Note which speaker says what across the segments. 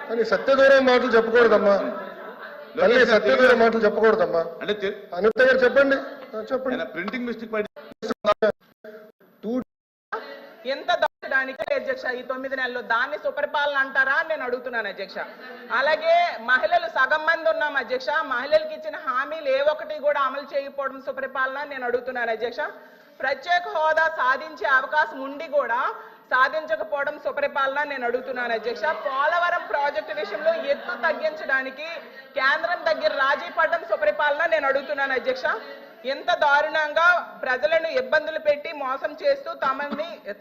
Speaker 1: కానీ సత్యదూరం మాటలు చెప్పకూడదమ్మా. మళ్ళీ సత్యదూరం మాటలు చెప్పకూడదమ్మా.
Speaker 2: అంటే
Speaker 1: అనిత గారు చెప్పండి. చెప్పండి.
Speaker 2: ప్రింటింగ్ మిస్టేక్
Speaker 3: ఎంత దాచడానికి అధ్యక్ష ఈ 9 నెలల్లో దాన్ని సుపరిపాలన అంటారా అని నేను అడుగుతున్నాను అధ్యక్ష. అలాగే మహిళలు సగం మంది ఉన్నాం అధ్యక్ష. మహిళలకు ఇచ్చిన హామీలు ఏ ఒక్కటి కూడా అమలు చేయకపోవడం సుపరిపాలన అని నేను అడుగుతున్నాను అధ్యక్ష. ప్రత్యేక హోదా సాధించే అవకాశం ఉండి కూడా సాధించకపోవడం సుపరిపాలన నేను అడుగుతున్నాను అధ్యక్ష. పోలవరం ప్రాజెక్టు విషయంలో ఎత్తు తగ్గించడానికి కేంద్రం దగ్గర రాజీ పడడం సుపరిపాలన నేను అడుగుతున్నాను అధ్యక్ష. ఎంత దారుణంగా ప్రజలను ఇబ్బందులు పెట్టి మోసం చేస్తూ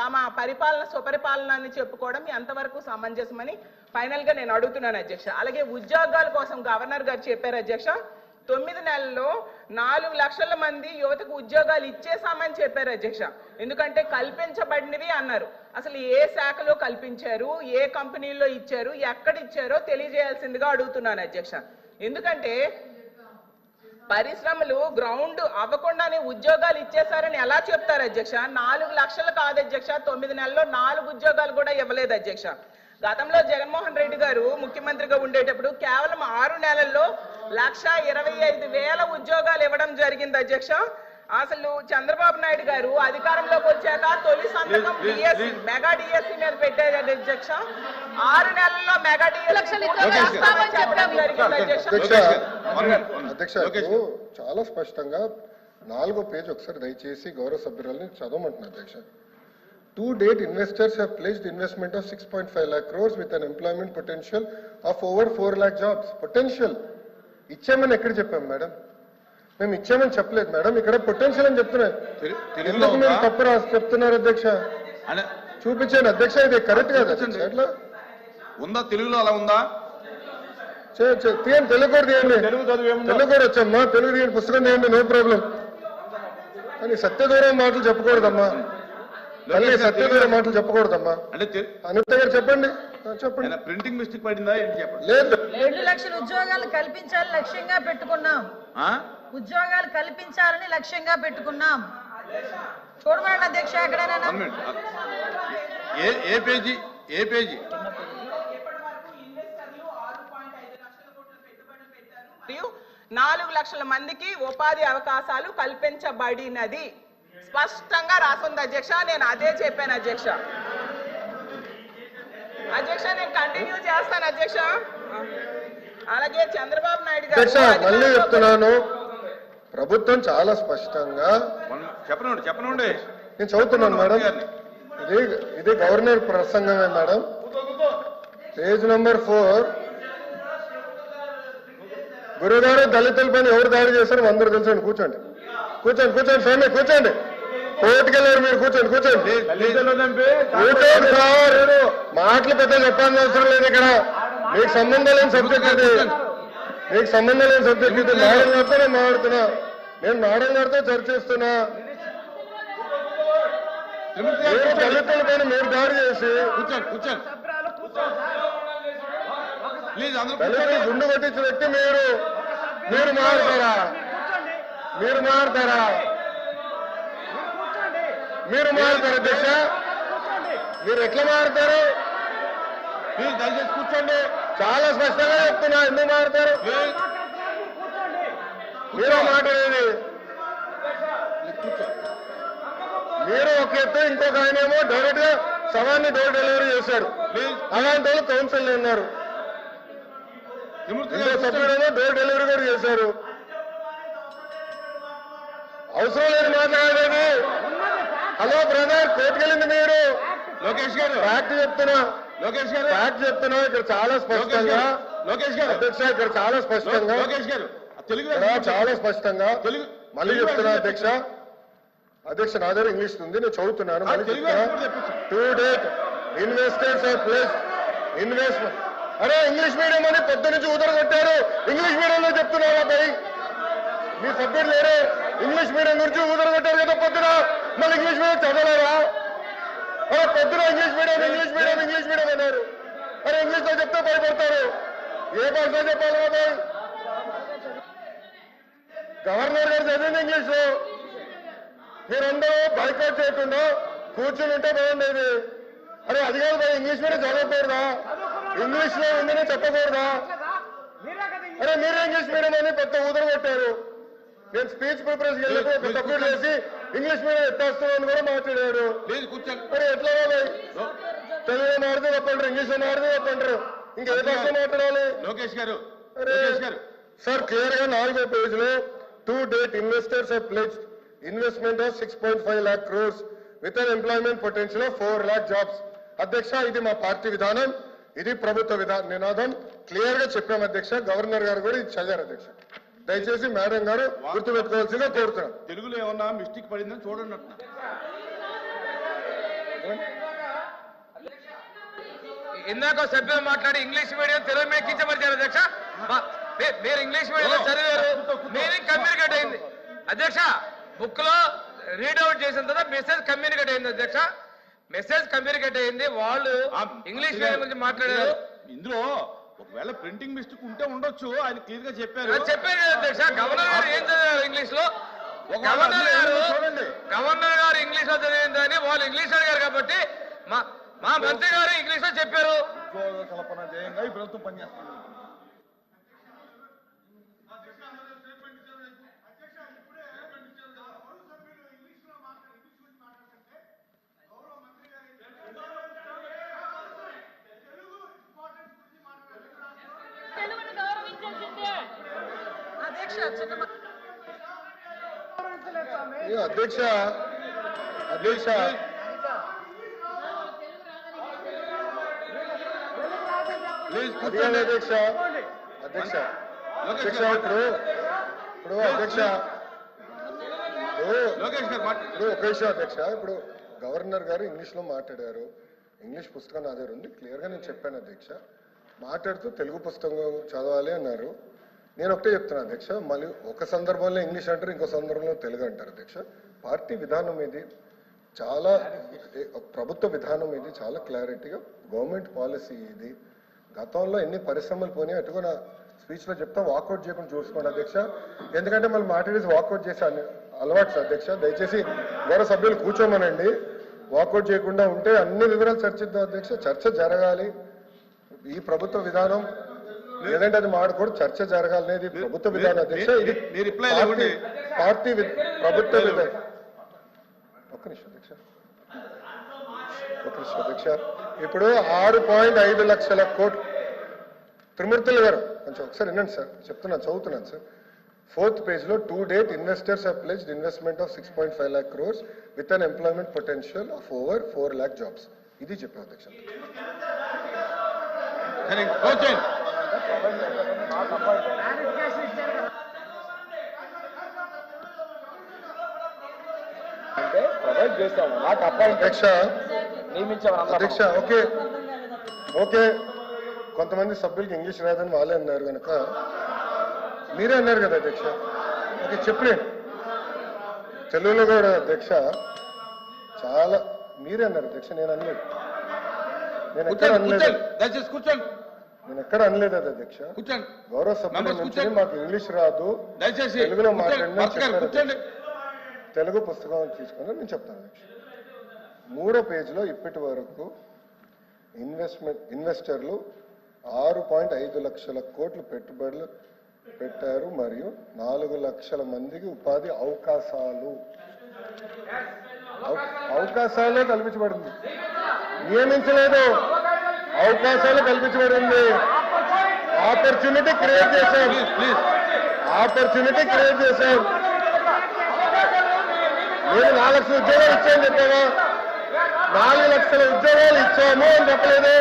Speaker 3: తమ పరిపాలన సుపరిపాలన అని చెప్పుకోవడం ఎంతవరకు సమంజసమని ఫైనల్ గా నేను అడుగుతున్నాను అధ్యక్ష. అలాగే ఉద్యోగాల కోసం గవర్నర్ గారు చెప్పారు అధ్యక్ష. 9 నెలల్లో 4 లక్షల మంది యువతకు ఉద్యోగాలు ఇచ్చేసామని చెప్పారు అధ్యక్ష. ఎందుకంటే కల్పించబడినవి అన్నారు. అసలు ఏ శాఖలో కల్పించారు, ఏ కంపెనీల్లో ఇచ్చారు, ఎక్కడ ఇచ్చారో తెలియజేయాల్సిందిగా అడుగుతున్నాను అధ్యక్ష. ఎందుకంటే పరిశ్రమలు గ్రౌండ్ అవ్వకుండానే ఉద్యోగాలు ఇచ్చేశారని ఎలా చెప్తారు అధ్యక్ష? 4 లక్షలు కాదు అధ్యక్ష, 9 నెలల్లో 4 ఉద్యోగాలు కూడా ఇవ్వలేదు అధ్యక్ష. గతంలో జగన్మోహన్ రెడ్డి గారు ముఖ్యమంత్రిగా ఉండేటప్పుడు కేవలం 6 నెలల్లో 1,25,000 ఉద్యోగాలు ఇవ్వడం జరిగింది అధ్యక్ష. అసలు చంద్రబాబు నాయుడు గారు అధికారంలోకి వచ్చాక తొలి సంతకం డిఎస్సి మెగా డిఎస్సి మీద పెట్టారు అధ్యక్ష. 6 నెలల్లో మెగా డిఎస్సి
Speaker 1: అధ్యక్ష చాలా స్పష్టంగా 4వ పేజ్ ఒకసారి దయచేసి గౌరవ సభ్యురాలని చదవమంటున్నారు అధ్యక్ష. To date, investors have pledged investment of 6.5 lakh crores with an employment potential of over 4 lakh jobs. Potential. ఇచ్చామని ఎక్కడ చెప్పాం మేడం? మేము ఇచ్చామని చెప్పలేదు మేడం, ఇక్కడ పొటెన్షియల్ అని చెప్తున్నారు. ఎందుకు మీరు తప్పు చెప్తున్నారు అధ్యక్ష? చూపించాను అధ్యక్ష, ఇది కరెక్ట్ కాదు అట్లా
Speaker 2: ఉందా? తెలుగులో అలా ఉందా?
Speaker 1: తీయండి, తెలుగు కూడా తీయండి. తెలుగు కూడా వచ్చామ్మా, తెలుగు తీయండి, పుస్తకం తీయండి, నో ప్రాబ్లం. కానీ సత్యదూరం మాటలు చెప్పకూడదమ్మా. మళ్ళీ సత్యదూరం మాటలు చెప్పకూడదమ్మా.
Speaker 2: అంటే
Speaker 1: అనిత గారు చెప్పండి. చెప్పండి.
Speaker 2: ప్రింటింగ్ మిస్టేక్ పడిందా ఏంటి చెప్పండి.
Speaker 1: లేదు,
Speaker 4: 2 లక్షల ఉద్యోగాలు కల్పించాలని లక్ష్యంగా పెట్టుకున్నాం. ఉద్యోగాలు కల్పించాలని లక్ష్యంగా పెట్టుకున్నాం. చూడమండి అధ్యక్ష, ఎక్కడైనా
Speaker 2: ఏ పేజీ? ఏ పేజీ?
Speaker 3: 4 లక్షల మందికి ఉపాధి అవకాశాలు కల్పించబడినది స్పష్టంగా రాసుంది అధ్యక్ష. నేను అదే చెప్పాను అధ్యక్ష. అధ్యక్ష నేను కంటిన్యూ చేస్తాను అధ్యక్ష. అలాగే చంద్రబాబు నాయుడు గారు
Speaker 1: మళ్ళీ చెప్తున్నాను, ప్రభుత్వం చాలా స్పష్టంగా
Speaker 2: చెప్పనండి
Speaker 1: నేను చదువుతున్నాను మేడం. ఇది గవర్నర్ ప్రసంగమే మేడం. Page number 4. గురుగారు దళితులపైన ఎవరు దాడి చేశారు అందరూ తెలుసండి. కూర్చోండి కూర్చోండి కూర్చోండి స్వామి, కూర్చోండి. కోర్టుకెళ్ళారు మీరు, కూర్చోండి కూర్చోండి. కూర్చోండి సార్, మాటలు పెద్ద చెప్పాల్సిన అవసరం లేదు. ఇక్కడ మీకు సంబంధం లేని సబ్జెక్ట్ ఇది, మీకు సంబంధం లేని సబ్జెక్ట్ ఇది. మేడం గారితో నేను మాట్లాడుతున్నా, నేను మేడం గారితో చర్చిస్తున్నా. మీరు దళితులపైన మీరు దాడి చేసి దళితులు గుండు కొట్టించిన వ్యక్తి మీరు మారుతారా? మీరు మారుతారా? మీరు మారుతారు అధ్యక్ష? మీరు ఎట్లా మారుతారు? మీరు దయచేసి కూర్చోండి. చాలా స్పష్టంగా చెప్తున్నా, ఎందుకు మారుతారు? మీరు మాట్లాడేది మీరు ఒక ఎత్తు, ఇంకొక ఆయనేమో డైరెక్ట్ గా సవాన్ని డోర్ డెలివరీ చేశారు. అలాంటి వాళ్ళు కౌన్సిల్ ఉన్నారు. ఇంకో సభ్యుడేమో డోర్ డెలివరీ కూడా చేశారు. అవసరం లేదు మాట్లాడేది. హలో బ్రదర్, కోర్టుకెళ్ళింది మీరు.
Speaker 2: లోకేష్ గారు
Speaker 1: ఫ్యాక్ట్ చెప్తున్నా,
Speaker 2: లోకేష్ గారు
Speaker 1: ఫ్యాక్ట్ చెప్తున్నా. ఇక్కడ చాలా స్పష్టంగా
Speaker 2: లోకేష్ గారు
Speaker 1: అధ్యక్ష, ఇక్కడ చాలా స్పష్టంగా
Speaker 2: లోకేష్ గారు తెలుగు
Speaker 1: చాలా స్పష్టంగా
Speaker 2: తెలుగు
Speaker 1: మళ్ళీ చెప్తున్నా అధ్యక్ష. అధ్యక్ష నా దగ్గర ఇంగ్లీష్ ఉంది, నేను చదువుతున్నాను. మళ్ళీ చెప్తున్నా. To date investors are place investment. అరే ఇంగ్లీష్ మీడియం అని పొద్దు నుంచి ఊదరగొట్టారు. ఇంగ్లీష్ మీడియంలో చెప్తున్నారా పై మీ సబ్జెక్ట్ లేరు? ఇంగ్లీష్ మీడియం గురించి ఊదరగొట్టారు కదా పొద్దున, మళ్ళీ ఇంగ్లీష్ మీడియం చదవలేరా? అరే పొద్దున ఇంగ్లీష్ మీడియం అన్నారు. అరే ఇంగ్లీష్ లో చెప్తే భయపడతారు. ఏ భాషలో చెప్పాలి బాబాయ్? గవర్నర్ గారు చదివింది ఇంగ్లీష్ లో. మీరందరూ బైకాట్ చేయకుండా కూర్చుని ఉంటే బాగుండేది. అరే అది కాదు, ఇంగ్లీష్ మీడియం చదవకూడదా? ఇంగ్లీష్ లో ఉందని చెప్పకూడదా? అరే మీరే ఇంగ్లీష్ మీడియం అని పెద్ద ఊదర కొట్టారు. నేను స్పీచ్ ప్రిపరేషన్ వెళ్ళినప్పుడు తప్పుడు చేసి ఇంగ్లీష్ మీడియం ఎత్తేస్తామని కూడా మాట్లాడారు. మరి ఎట్లా తెలుగులో మాడితే తప్పంటారు, ఇంగ్లీష్ లో మాడితే తప్పంటారు, ఇంకే భాష మాట్లాడాలి?
Speaker 2: లోకేష్ గారు
Speaker 1: సార్ క్లియర్ గా 4వ పేజీలో to date investors have pledged investment of 6.5 lakh crores with an employment potential of 4 lakh jobs. అధ్యక్ష ఇది మా పార్టీ విధానం, ఇది ప్రభుత్వ నినాదం క్లియర్ గా చెప్పాం అధ్యక్ష. గవర్నర్ గారు కూడా ఇది చదివారు అధ్యక్ష. దయచేసి మేడం గారు గుర్తుపెట్టుకోవాల్సిందిగా కోరుతున్నాం.
Speaker 2: తెలుగులో ఏమన్నా మిస్టేక్ పడిందని చూడండి.
Speaker 5: ఇందాక సభ్యులు మాట్లాడి ఇంగ్లీష్ మీడియం తెలుగు మీడియం కించపరిచారు అధ్యక్ష. మీరు ఇంగ్లీష్ మీడియంలో చదివారు, మీనింగ్ కమ్యూనికేట్ అయింది అధ్యక్ష. బుక్ లో రీడౌట్ చేసిన తర్వాత మెసేజ్ కమ్యూనికేట్ అయింది అధ్యక్ష. మెసేజ్ కమ్యూనికేట్ అయింది. వాళ్ళు ఇంగ్లీష్ మీడియం గురించి మాట్లాడారు.
Speaker 2: ఇందులో ఒకవేళ ప్రింటింగ్ మిస్టేక్ ఉంటే ఉండొచ్చు, ఆయన క్లియర్ గా చెప్పారు.
Speaker 5: చెప్పారు కదా అధ్యక్ష. గవర్నర్ గారు ఏం చదివారు ఇంగ్లీష్ లో? గవర్నర్ గారు ఇంగ్లీష్ లో చదివిందని వాళ్ళు ఇంగ్లీష్ అడిగారు కాబట్టి మా మంత్రి గారు ఇంగ్లీష్ లో చెప్పారు.
Speaker 2: కల్పన జయంగా ఈ ప్రభుత్వం పనిచేస్తుంది.
Speaker 1: అధ్యక్ష అధ్యక్ష అధ్యక్ష అధ్యక్ష అధ్యక్ష అధ్యక్ష ఇప్పుడు అధ్యక్ష ఇప్పుడు గవర్నర్ గారు ఇంగ్లీష్ లో మాట్లాడారు. ఇంగ్లీష్ పుస్తకం నా దగ్గర ఉంది, క్లియర్ గా నేను చెప్పాను అధ్యక్ష. మాట్లాడుతూ తెలుగు పుస్తకం చదవాలి అన్నారు. నేను ఒకటే చెప్తున్నాను అధ్యక్ష, మళ్ళీ ఒక సందర్భంలో ఇంగ్లీష్ అంటారు, ఇంకో సందర్భంలో తెలుగు అంటారు అధ్యక్ష. పార్టీ విధానం ఇది చాలా, ప్రభుత్వ విధానం ఇది చాలా క్లారిటీగా గవర్నమెంట్ పాలసీ ఇది. గతంలో ఎన్ని పరిశ్రమలు పోయినాయి అటుగా నా స్పీచ్ లో చెప్తా, వాకౌట్ చేయకుండా చూసుకోండి అధ్యక్ష. ఎందుకంటే మళ్ళీ మాట్లాడేసి వాకౌట్ చేసే అలవాటు అధ్యక్ష. దయచేసి గౌరవ సభ్యులు కూర్చోమనండి. వాకౌట్ చేయకుండా ఉంటే అన్ని వివరాలు చర్చిద్దాం అధ్యక్ష. చర్చ జరగాలి. ఈ ప్రభుత్వ విధానం లేదంటే అది మాడకూడదు, చర్చ జరగాలనేది ప్రభుత్వ విధానం అధ్యక్ష. ఇది పార్టీ ప్రభుత్వ విధానం. ఒక్క నిమిషం అధ్యక్ష. ఇప్పుడు 6.5 లక్షల కోట్లు. త్రిమూర్తులు గారు కొంచెం ఒకసారి వినండి సార్, చెప్తున్నాను, చదువుతున్నాను సార్. 4th పేజ్లో to date investors have pledged investment of 6.5 lakh crores with an employment potential of over 4 lakh jobs. ఇది చెప్పారు అధ్యక్ష.
Speaker 5: అంటే ప్రొవైడ్ చేస్తాము, నాకు
Speaker 1: అధ్యక్ష అధ్యక్ష ఓకే ఓకే. కొంతమంది సభ్యులకి ఇంగ్లీష్ రాదని వాళ్ళే అన్నారు కనుక మీరే అన్నారు కదా అధ్యక్ష. ఓకే చెప్పలేండి తెలుగులో కూడా అధ్యక్ష. చాలా మీరే అన్నారు అధ్యక్ష, నేను అనలేదు. నేను ఎక్కడ అనలేదు అది అధ్యక్ష. గౌరవ సభ్యుల నుంచి మాకు ఇంగ్లీష్ రాదు, తెలుగులో మాట్లాడిన తెలుగు పుస్తకం తీసుకుని నేను చెప్తాను అధ్యక్ష. 3వ పేజీలో ఇప్పటి వరకు ఇన్వెస్టర్లు 6.5 లక్షల కోట్లు పెట్టుబడులు పెట్టారు మరియు 4 లక్షల మందికి ఉపాధి అవకాశాలు కల్పించబడింది. నియమించలేదు, అవకాశాలు కల్పించబడింది. ఆపర్చునిటీ క్రియేట్ చేశాం. నేను 4 లక్షల ఉద్యోగాలు ఇచ్చాను చెప్పావా? 4 లక్షల ఉద్యోగాలు ఇచ్చాము అని చెప్పలేదు.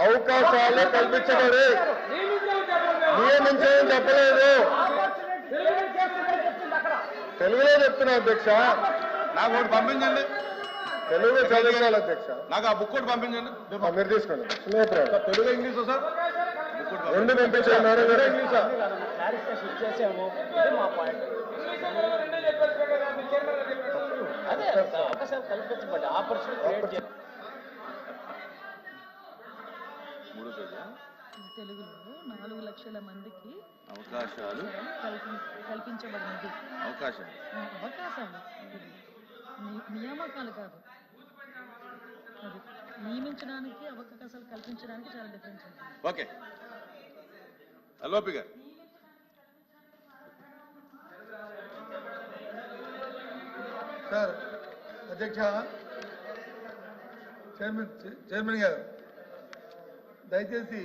Speaker 1: అవకాశాలు కల్పించబడి నియమించని చెప్పలేదు. తెలుగులో చెప్తున్నా అధ్యక్ష.
Speaker 2: నాకు ఒకటి పంపించండి,
Speaker 1: తెలుగులో చదివించాలి అధ్యక్ష.
Speaker 2: నాకు ఆ బుక్ ఒకటి పంపించండి.
Speaker 1: మీరు తీసుకోండి.
Speaker 2: తెలుగు ఇంగ్లీష్ సార్
Speaker 1: రెండు పంపించండి మేడం గారు.
Speaker 4: తెలుగులో 4 లక్షల మందికి
Speaker 2: అవకాశాలు
Speaker 4: కల్పించబడినది.
Speaker 2: అవకాశాలు
Speaker 4: నియామకాలు కాదు. చదివించడానికి అవకాశాలు కల్పించడానికి చాలా డిఫరెన్స్ ఉంటుంది.
Speaker 2: ఓకే అల్లోపి గారు.
Speaker 6: సార్ అధ్యక్ష, చైర్మన్ గారు దయచేసి